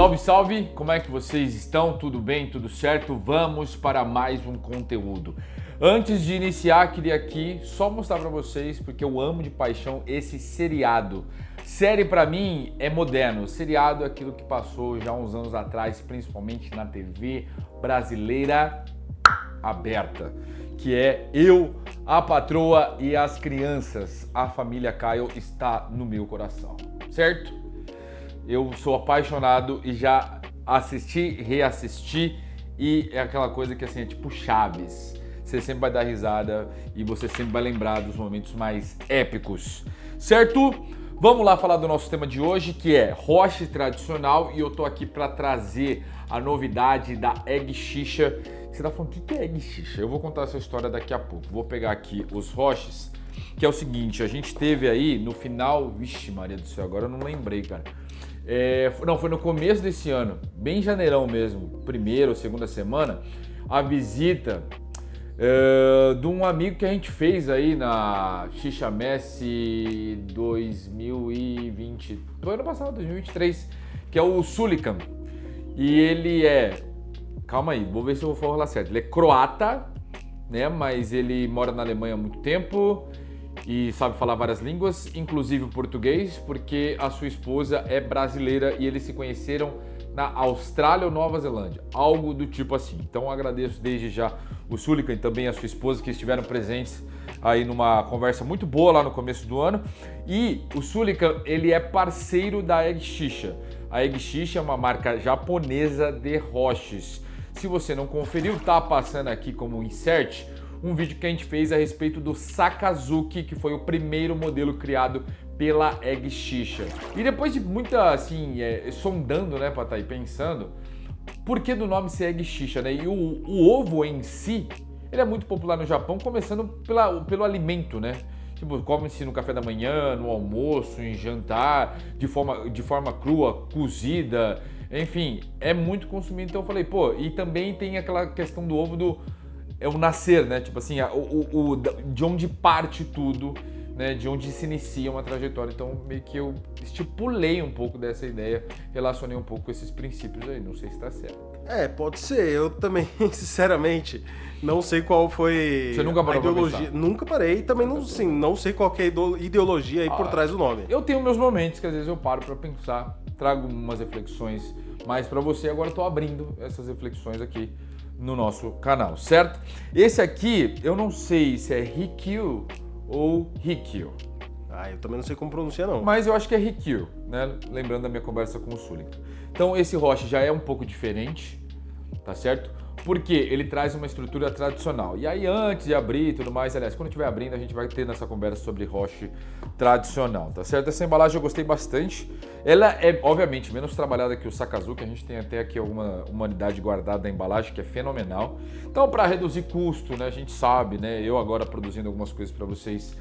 Salve, salve! Como é que vocês estão? Tudo bem? Tudo certo? Vamos para mais um conteúdo. Antes de iniciar, queria aqui só mostrar para vocês, porque eu amo de paixão esse seriado. Série para mim é moderno, seriado é aquilo que passou já uns anos atrás, principalmente na TV brasileira aberta, que é Eu, a Patroa e as Crianças. A família Kyle está no meu coração, certo? Eu sou apaixonado e já assisti, reassisti, e é aquela coisa que assim, é tipo Chaves. Você sempre vai dar risada e você sempre vai lembrar dos momentos mais épicos, certo? Vamos lá falar do nosso tema de hoje, que é roche tradicional, e eu tô aqui para trazer a novidade da Egg Xixa. Você tá falando, o que é Egg Xixa? Eu vou contar essa história daqui a pouco. Vou pegar aqui os roches, que é o seguinte, a gente teve aí no final... Vixe, Maria do céu, agora eu não lembrei, cara. Não, foi no começo desse ano, bem janeirão mesmo, primeira ou segunda semana, a visita de um amigo que a gente fez aí na Xixa Messi 2020, do ano passado, 2023, que é o Sulikan. E ele calma aí, vou ver se eu vou falar certo, ele é croata, né, mas ele mora na Alemanha há muito tempo e sabe falar várias línguas, inclusive o português, porque a sua esposa é brasileira e eles se conheceram na Austrália ou Nova Zelândia, algo do tipo assim. Então agradeço desde já o Sulikan e também a sua esposa que estiveram presentes aí numa conversa muito boa lá no começo do ano. E o Sulikan, ele é parceiro da Egg Xixa. A Egg Xixa é uma marca japonesa de roches. Se você não conferiu, tá passando aqui como insert um vídeo que a gente fez a respeito do Sakazuki, que foi o primeiro modelo criado pela Egg Xixa. E depois de muita, assim, sondando, né, pra estar aí pensando, por que do nome ser Egg Xixa, né? E o ovo em si, ele é muito popular no Japão, começando pelo alimento, né? Tipo, come-se no café da manhã, no almoço, em jantar, de forma crua, cozida, enfim, é muito consumido. Então eu falei, pô, e também tem aquela questão do ovo o nascer, né? Tipo assim, de onde parte tudo, né? De onde se inicia uma trajetória. Então, meio que eu estipulei um pouco dessa ideia, relacionei um pouco com esses princípios aí. Não sei se tá certo. Pode ser. Eu também, sinceramente, não sei qual foi Você nunca parou a ideologia. Nunca parei. Também não sei qual que é a ideologia aí por trás do nome. Eu tenho meus momentos que às vezes eu paro pra pensar, trago umas reflexões mais pra você. Agora eu tô abrindo essas reflexões aqui no nosso canal, certo? Esse aqui, eu não sei se é Rikyu ou Rikyu. Eu também não sei como pronunciar, não. Mas eu acho que é Rikyu, né? Lembrando da minha conversa com o Sulikan. Então esse roche já é um pouco diferente, tá certo? Porque ele traz uma estrutura tradicional. E aí antes de abrir e tudo mais, aliás, quando estiver abrindo a gente vai ter nessa conversa sobre roche tradicional, tá certo? Essa embalagem eu gostei bastante. Ela é, obviamente, menos trabalhada que o Sakazuki, a gente tem até aqui uma unidade guardada da embalagem que é fenomenal. Então, para reduzir custo, né, a gente sabe, né, eu agora produzindo algumas coisas para vocês,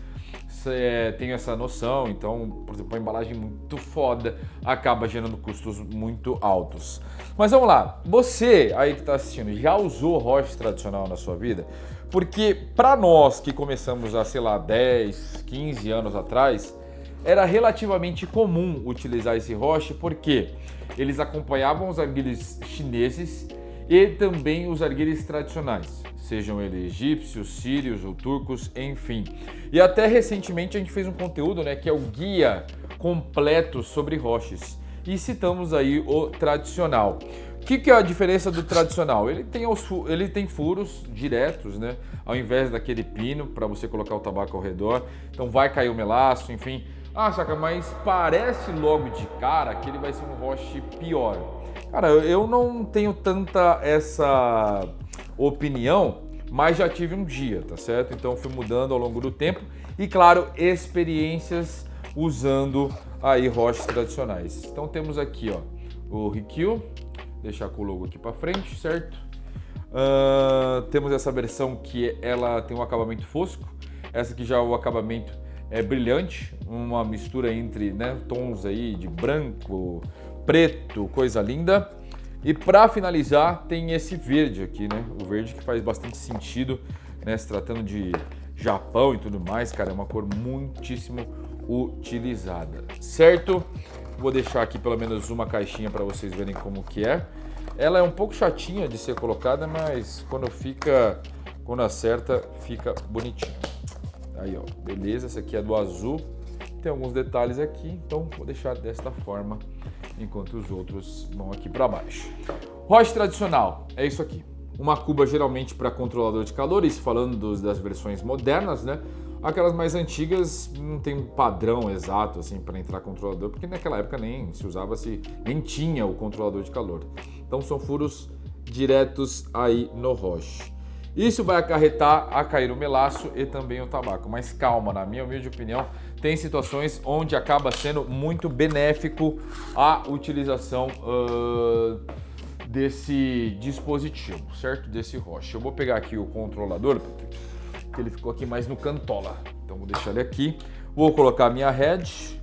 tenho essa noção. Então, por exemplo, uma embalagem muito foda acaba gerando custos muito altos. Mas vamos lá, você aí que está assistindo, já usou roche tradicional na sua vida? Porque para nós que começamos há, sei lá, 10, 15 anos atrás, era relativamente comum utilizar esse roche, porque eles acompanhavam os arguilhos chineses e também os arguilhos tradicionais, sejam eles egípcios, sírios ou turcos, enfim. E até recentemente a gente fez um conteúdo, né, que é o guia completo sobre roches, e citamos aí o tradicional. O que é a diferença do tradicional? Ele tem furos diretos, né, ao invés daquele pino para você colocar o tabaco ao redor, então vai cair o melaço, enfim. Saca, mas parece logo de cara que ele vai ser um roche pior. Cara, eu não tenho tanta essa opinião, mas já tive um dia, tá certo? Então fui mudando ao longo do tempo e, claro, experiências usando aí roches tradicionais. Então temos aqui, ó, o Rikyu, deixar com o logo aqui para frente, certo? Temos essa versão que ela tem um acabamento fosco, essa aqui já o acabamento é brilhante, uma mistura entre, né, tons aí de branco, preto, coisa linda. E para finalizar tem esse verde aqui, né? O verde que faz bastante sentido, né? Se tratando de Japão e tudo mais, cara, é uma cor muitíssimo utilizada, certo? Vou deixar aqui pelo menos uma caixinha para vocês verem como que é. Ela é um pouco chatinha de ser colocada, mas quando acerta, fica bonitinho. Aí, ó, beleza, essa aqui é do azul. Tem alguns detalhes aqui, então vou deixar desta forma, enquanto os outros vão aqui para baixo. Roche tradicional, é isso aqui. Uma cuba geralmente para controlador de calor, isso falando das versões modernas, né? Aquelas mais antigas não tem um padrão exato assim para entrar controlador, porque naquela época nem se usava, nem tinha o controlador de calor. Então são furos diretos aí no Roche. Isso vai acarretar a cair o melaço e também o tabaco. Mas calma, na minha humilde opinião, tem situações onde acaba sendo muito benéfico a utilização desse dispositivo, certo? Desse Roche. Eu vou pegar aqui o controlador, que ele ficou aqui mais no cantola. Então vou deixar ele aqui. Vou colocar a minha head,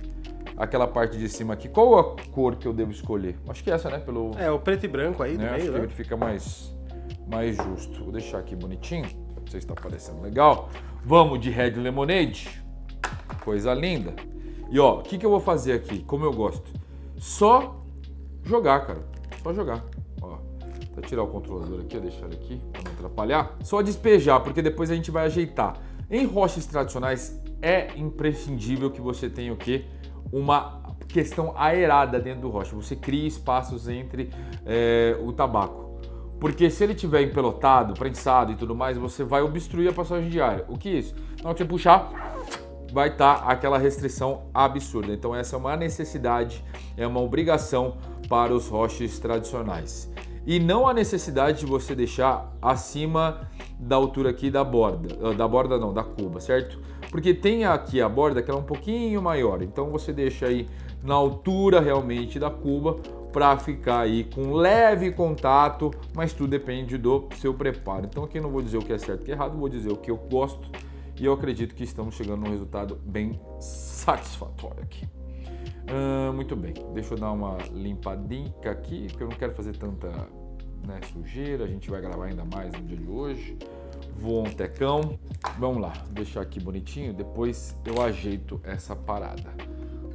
aquela parte de cima aqui. Qual a cor que eu devo escolher? Acho que essa, né? O preto e branco aí do meio, acho que ele fica mais justo. Vou deixar aqui bonitinho, não sei se tá parecendo legal. Vamos de Red Lemonade, coisa linda. E ó, o que eu vou fazer aqui, como eu gosto? Só jogar, cara, só jogar. Ó, vou tirar o controlador aqui, deixar ele aqui, pra não atrapalhar. Só despejar, porque depois a gente vai ajeitar. Em roches tradicionais, é imprescindível que você tenha o quê? Uma questão aerada dentro do roche. Você cria espaços entre o tabaco. Porque se ele estiver empelotado, prensado e tudo mais, você vai obstruir a passagem de ar. O que é isso? Na hora que você puxar, vai estar aquela restrição absurda. Então essa é uma necessidade, é uma obrigação para os roches tradicionais. E não há necessidade de você deixar acima da altura aqui da borda. Da cuba, certo? Porque tem aqui a borda que ela é um pouquinho maior. Então você deixa aí na altura realmente da cuba, para ficar aí com leve contato, mas tudo depende do seu preparo. Então aqui eu não vou dizer o que é certo e o que é errado, vou dizer o que eu gosto e eu acredito que estamos chegando num resultado bem satisfatório aqui. Muito bem, deixa eu dar uma limpadinha aqui, porque eu não quero fazer tanta sujeira, a gente vai gravar ainda mais no dia de hoje. Voa um tecão, vamos lá, vou deixar aqui bonitinho, depois eu ajeito essa parada.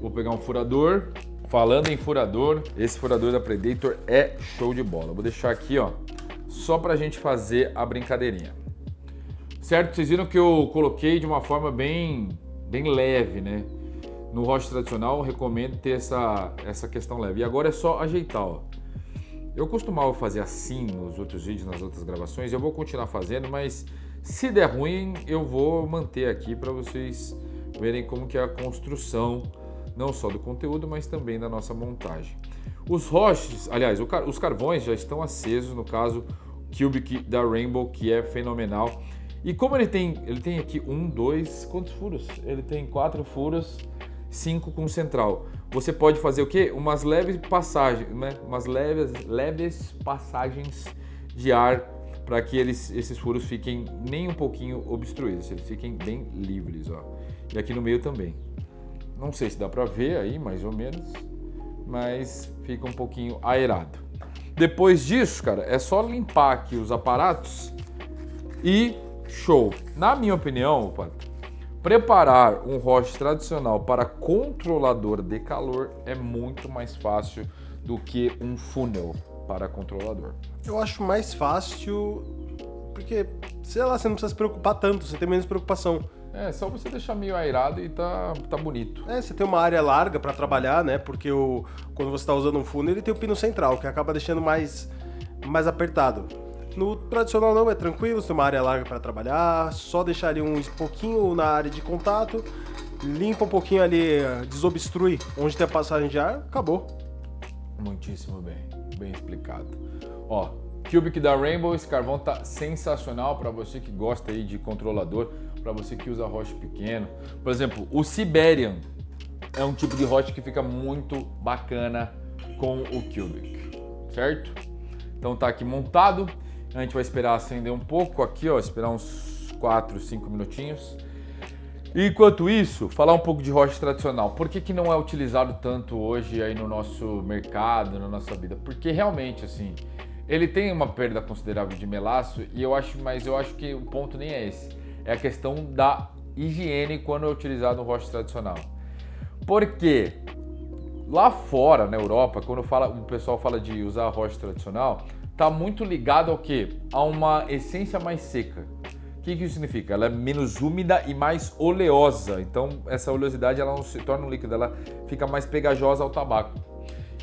Vou pegar um furador. Falando em furador, esse furador da Predator é show de bola. Vou deixar aqui, ó, só pra gente fazer a brincadeirinha. Certo? Vocês viram que eu coloquei de uma forma bem leve, né? No roche tradicional, eu recomendo ter essa questão leve. E agora é só ajeitar, ó. Eu costumava fazer assim nos outros vídeos, nas outras gravações. Eu vou continuar fazendo, mas se der ruim, eu vou manter aqui para vocês verem como que é a construção, não só do conteúdo, mas também da nossa montagem. Os roches, aliás, os carvões já estão acesos, no caso Cubic da Rainbow, que é fenomenal. E como ele tem aqui quantos furos? Ele tem 4 furos, 5 com central. Você pode fazer o quê? Umas leves passagens, né? Umas leves passagens de ar para que esses furos fiquem nem um pouquinho obstruídos, eles fiquem bem livres, ó. E aqui no meio também. Não sei se dá para ver aí, mais ou menos, mas fica um pouquinho aerado. Depois disso, cara, é só limpar aqui os aparatos e show. Na minha opinião, preparar um roche tradicional para controlador de calor é muito mais fácil do que um funnel para controlador. Eu acho mais fácil porque, sei lá, você não precisa se preocupar tanto, você tem menos preocupação. É, só você deixar meio aerado e tá bonito. Você tem uma área larga para trabalhar, né? Porque quando você está usando um funnel, ele tem o pino central, que acaba deixando mais apertado. No tradicional não, é tranquilo, você tem uma área larga para trabalhar, só deixar ali um pouquinho na área de contato, limpa um pouquinho ali, desobstrui onde tem a passagem de ar, acabou. Muitíssimo bem explicado. Ó, Cubic da Rainbow, esse carvão tá sensacional para você que gosta aí de controlador, para você que usa roche pequeno. Por exemplo, o Siberian é um tipo de roche que fica muito bacana com o Cubic, certo? Então tá aqui montado, a gente vai esperar acender um pouco aqui, ó, esperar uns 4, 5 minutinhos. E enquanto isso, falar um pouco de roche tradicional. Por que não é utilizado tanto hoje aí no nosso mercado, na nossa vida? Porque realmente, assim, ele tem uma perda considerável de melaço, mas eu acho que o ponto nem é esse. É a questão da higiene quando é utilizado um roche tradicional. Porque lá fora, na Europa, quando o pessoal fala de usar rocha tradicional, tá muito ligado ao quê? A uma essência mais seca. O que isso significa? Ela é menos úmida e mais oleosa. Então, essa oleosidade ela não se torna um líquido, ela fica mais pegajosa ao tabaco.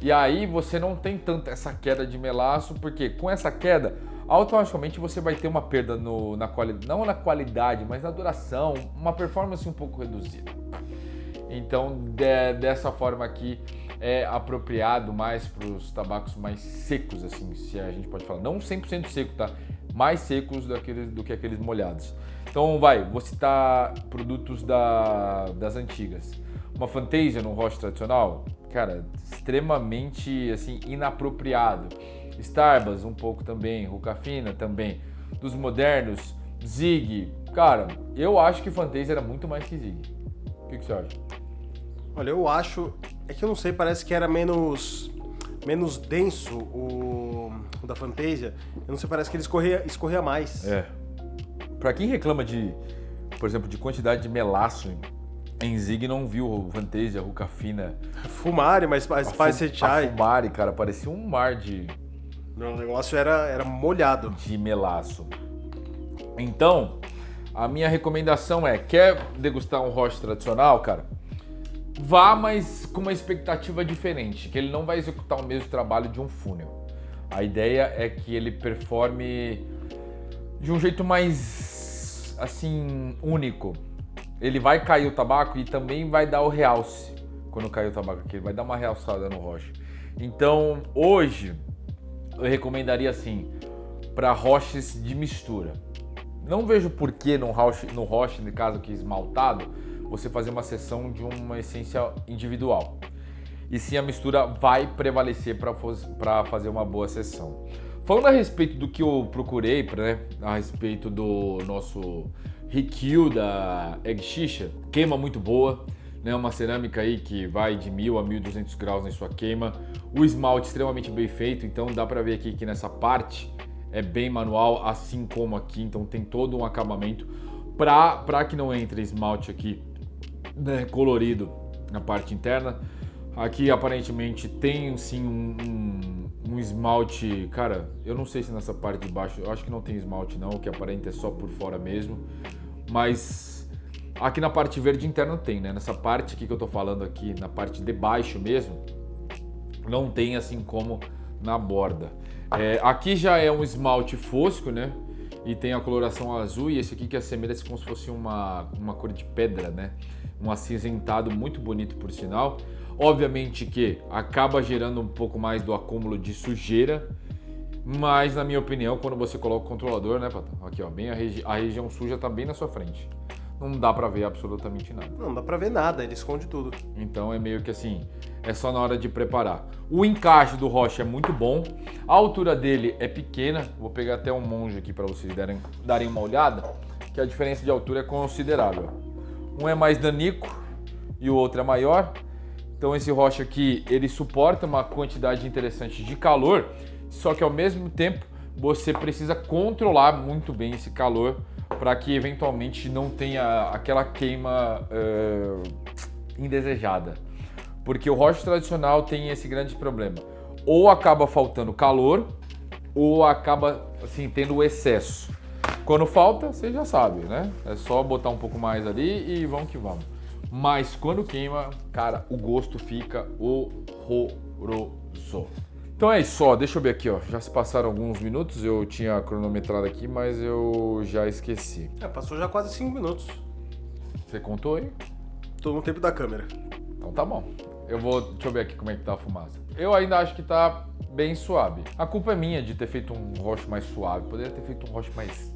E aí você não tem tanto essa queda de melaço, porque com essa queda, automaticamente você vai ter uma perda na qualidade, não na qualidade, mas na duração, uma performance um pouco reduzida. Então, dessa forma aqui, é apropriado mais para os tabacos mais secos, assim, se a gente pode falar. Não 100% seco, tá? Mais secos do que aqueles molhados. Então, vou citar produtos das antigas. Uma Fantasia no rocha tradicional, cara, extremamente, assim, inapropriado. Starbas, um pouco também. Hookah fina também. Dos modernos, Zig. Cara, eu acho que Fantasia era muito mais que Zig. O que você acha? Olha, eu acho... É que eu não sei, parece que era menos denso o da Fantasia. Eu não sei, parece que ele escorria mais. É. Pra quem reclama por exemplo, de quantidade de melaço em Zig, não viu o Fantasia, Hookah fina. Fumari, mas Spice Chai. A Fumari, cara, parecia um mar de... O negócio era molhado. De melaço. Então, a minha recomendação quer degustar um rocha tradicional, cara? Vá, mas com uma expectativa diferente, que ele não vai executar o mesmo trabalho de um funil. A ideia é que ele performe de um jeito mais, assim, único. Ele vai cair o tabaco e também vai dar o realce quando cair o tabaco aqui, ele vai dar uma realçada no rocha. Então, hoje, eu recomendaria, assim, para roches de mistura. Não vejo porquê no roche, no caso que esmaltado, você fazer uma sessão de uma essência individual. E sim, a mistura vai prevalecer para fazer uma boa sessão. Falando a respeito do que eu procurei, a respeito do nosso Rikyu da Egg Shisha, queima muito boa, né? Uma cerâmica aí que vai de 1000 a 1200 graus na sua queima. O esmalte extremamente bem feito, então dá para ver aqui que nessa parte é bem manual, assim como aqui, então tem todo um acabamento para que não entre esmalte aqui, né, colorido na parte interna. Aqui aparentemente tem sim um esmalte, cara, eu não sei se nessa parte de baixo, eu acho que não tem esmalte não, o que aparenta é só por fora mesmo, mas aqui na parte verde interna tem, né, nessa parte aqui que eu tô falando aqui, na parte de baixo mesmo, não tem assim como na borda. Aqui já é um esmalte fosco, né, e tem a coloração azul, e esse aqui que assemelha-se como se fosse uma cor de pedra, né, um acinzentado muito bonito por sinal. Obviamente que acaba gerando um pouco mais do acúmulo de sujeira, mas na minha opinião, quando você coloca o controlador, né, Patão? Aqui, ó, bem a região suja tá bem na sua frente. Não dá pra ver absolutamente nada. Não dá pra ver nada, ele esconde tudo. Então é meio que assim, é só na hora de preparar. O encaixe do rocha é muito bom, a altura dele é pequena, vou pegar até um monge aqui para vocês darem uma olhada, que a diferença de altura é considerável. Um é mais danico e o outro é maior. Então esse rocha aqui, ele suporta uma quantidade interessante de calor, só que ao mesmo tempo você precisa controlar muito bem esse calor para que eventualmente não tenha aquela queima indesejada. Porque o rocha tradicional tem esse grande problema. Ou acaba faltando calor, ou acaba assim, tendo o excesso. Quando falta, você já sabe, né? É só botar um pouco mais ali e vamos que vamos. Mas quando queima, cara, o gosto fica horroroso. Então é isso, ó, deixa eu ver aqui, ó. Já se passaram alguns minutos, eu tinha cronometrado aqui, mas eu já esqueci. Passou já quase 5 minutos. Você contou aí? Tô no tempo da câmera. Então tá bom. Deixa eu ver aqui como é que tá a fumaça. Eu ainda acho que tá bem suave. A culpa é minha de ter feito um roche mais suave. Poderia ter feito um roche mais...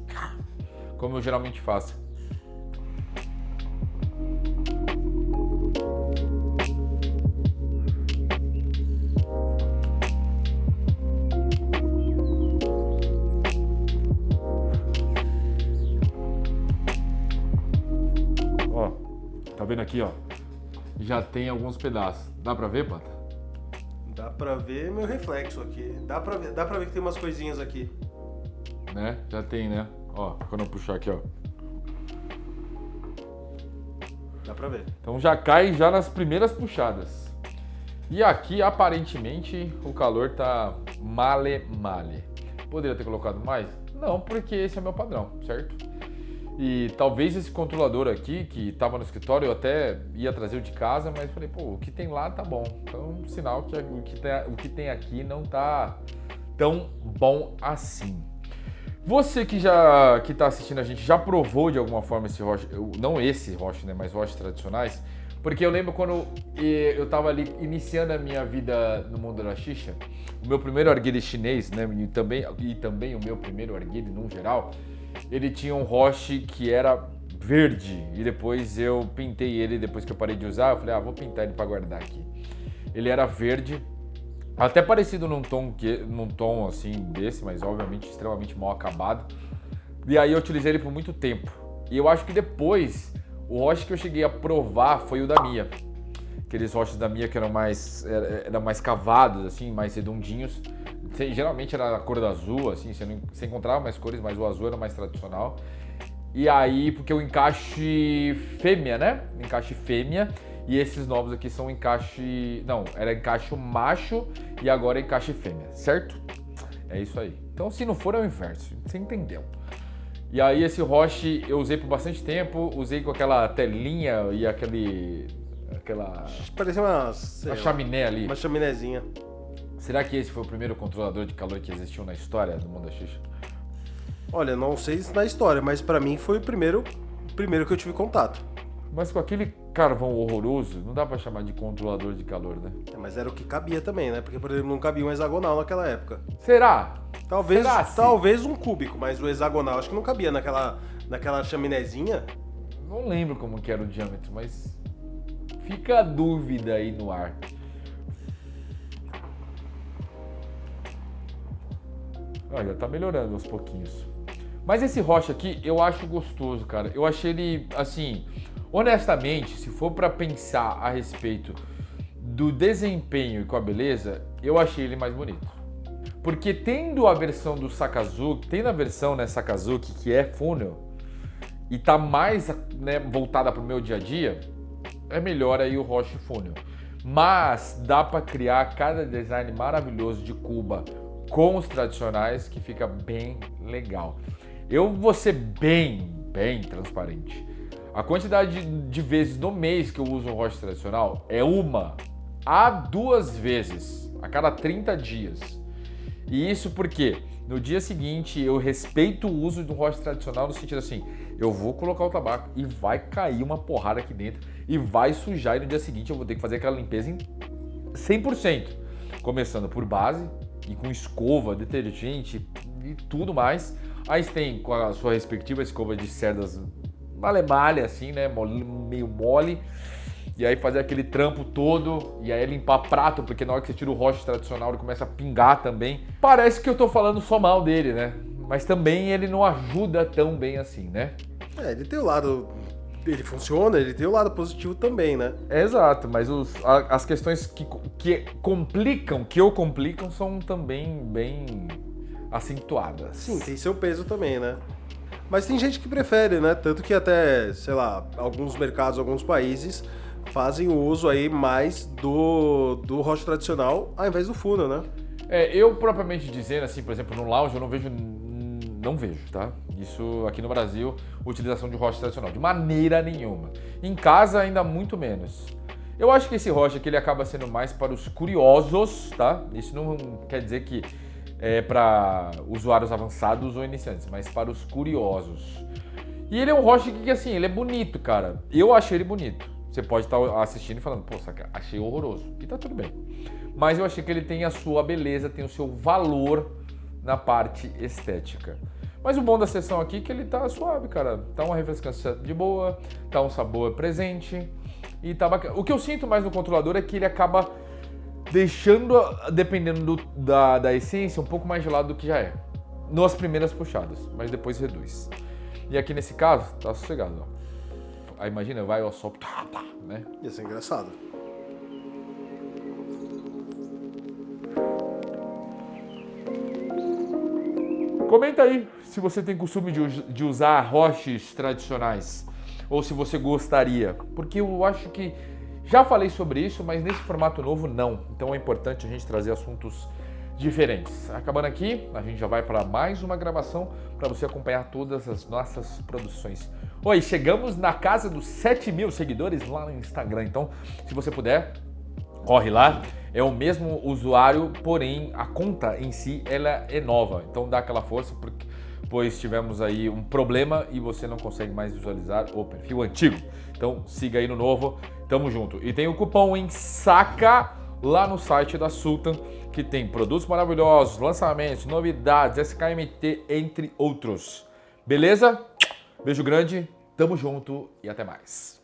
como eu geralmente faço. Ó, tá vendo aqui, ó? Já tem alguns pedaços. Dá pra ver, Pata? Dá pra ver meu reflexo aqui. Dá pra ver que tem umas coisinhas aqui. Né? Já tem, né? Ó, quando eu puxar aqui, ó. Dá pra ver. Então já cai já nas primeiras puxadas. E aqui, aparentemente, o calor tá male. Poderia ter colocado mais? Não, porque esse é meu padrão, certo? E talvez esse controlador aqui, que estava no escritório, eu até ia trazer o de casa, mas falei, pô, o que tem lá tá bom. Então, sinal que o que tem aqui não tá tão bom assim. Você que tá assistindo a gente já provou de alguma forma esse roche, não esse roche, né, mas roches tradicionais? Porque eu lembro quando eu tava ali iniciando a minha vida no mundo da xixa, o meu primeiro arguile chinês, né, e também o meu primeiro arguile no geral, ele tinha um roche que era verde e depois eu pintei ele, depois que eu parei de usar, eu falei, vou pintar ele para guardar aqui. Ele era verde, até parecido num tom assim desse, mas obviamente extremamente mal acabado. E aí eu utilizei ele por muito tempo. E eu acho que depois o roche que eu cheguei a provar foi o da Mia. Aqueles roches da Mia que eram mais cavados, assim, mais redondinhos. Geralmente era a cor do azul, assim, você encontrava mais cores, mas o azul era mais tradicional. E aí, porque o encaixe fêmea, né? Encaixe fêmea. E esses novos aqui são encaixe... Não, era encaixe macho e agora é encaixe fêmea, certo? É isso aí. Então, se não for, é o inverso. Você entendeu. E aí, esse roche eu usei por bastante tempo. Usei com aquela telinha e aquela... Parecia uma chaminé ali. Uma chaminézinha. Será que esse foi o primeiro controlador de calor que existiu na história do mundo da xixa? Olha, não sei se na história, mas pra mim foi o primeiro que eu tive contato. Mas com aquele carvão horroroso, não dá pra chamar de controlador de calor, né? Mas era o que cabia também, né? Porque, por exemplo, não cabia um hexagonal naquela época. Será? Talvez um cúbico, mas o hexagonal acho que não cabia naquela chaminézinha. Não lembro como que era o diâmetro, mas fica a dúvida aí no ar. Já tá melhorando aos pouquinhos. Mas esse roche aqui, eu acho gostoso, cara. Eu achei ele, assim, honestamente, se for pra pensar a respeito do desempenho e com a beleza, eu achei ele mais bonito. Porque tendo a versão do Sakazuki, tendo a versão, né, Sakazuki, que é funnel, e tá mais, né, voltada pro meu dia a dia, é melhor aí o roche funnel. Mas dá pra criar cada design maravilhoso de cuba com os tradicionais, que fica bem legal. Eu vou ser bem transparente. A quantidade de vezes no mês que eu uso um roche tradicional é 1 a 2 vezes a cada 30 dias. E isso porque no dia seguinte eu respeito o uso do roche tradicional no sentido assim, eu vou colocar o tabaco e vai cair uma porrada aqui dentro e vai sujar, e no dia seguinte eu vou ter que fazer aquela limpeza em 100%. Começando por base, e com escova, detergente e tudo mais. Aí você tem com a sua respectiva escova de cerdas malemalha, assim, né? Meio mole. E aí fazer aquele trampo todo. E aí limpar prato, porque na hora que você tira o roche tradicional ele começa a pingar também. Parece que eu tô falando só mal dele, né? Mas também ele não ajuda tão bem assim, né? Ele tem o lado... Ele funciona, ele tem o lado positivo também, né? Exato, mas as questões que eu complicam são também bem acentuadas. Sim, tem seu peso também, né? Mas tem gente que prefere, né? Tanto que até, sei lá, alguns mercados, alguns países fazem o uso aí mais do roche tradicional ao invés do funnel, né? Eu propriamente dizendo, assim, por exemplo, no lounge eu não vejo, tá? Isso aqui no Brasil, utilização de roche tradicional, de maneira nenhuma. Em casa, ainda muito menos. Eu acho que esse roche aqui ele acaba sendo mais para os curiosos, tá? Isso não quer dizer que é para usuários avançados ou iniciantes, mas para os curiosos. E ele é um roche que, assim, ele é bonito, cara. Eu achei ele bonito. Você pode estar assistindo e falando, pô, saca, achei horroroso. E tá tudo bem. Mas eu achei que ele tem a sua beleza, tem o seu valor na parte estética. Mas o bom da sessão aqui é que ele tá suave, cara. Tá uma refrescância de boa, tá um sabor presente e tá bacana. O que eu sinto mais no controlador é que ele acaba deixando, dependendo da essência, um pouco mais gelado do que já é. Nas primeiras puxadas, mas depois reduz. E aqui nesse caso, tá sossegado, ó. Aí imagina, vai ao sol, né? Ia ser engraçado. Comenta aí se você tem costume de usar roches tradicionais ou se você gostaria, porque eu acho que Já falei sobre isso, mas nesse formato novo não. Então é importante a gente trazer assuntos diferentes. Acabando aqui, a gente já vai para mais uma gravação para você acompanhar todas as nossas produções. Oi, chegamos na casa dos 7.000 seguidores lá no Instagram, então se você puder, corre lá. É o mesmo usuário, porém a conta em si ela é nova, então dá aquela força, pois tivemos aí um problema e você não consegue mais visualizar o perfil antigo. Então siga aí no novo, tamo junto. E tem o cupom em SACA lá no site da Sultan, que tem produtos maravilhosos, lançamentos, novidades, SKMT, entre outros. Beleza? Beijo grande, tamo junto e até mais.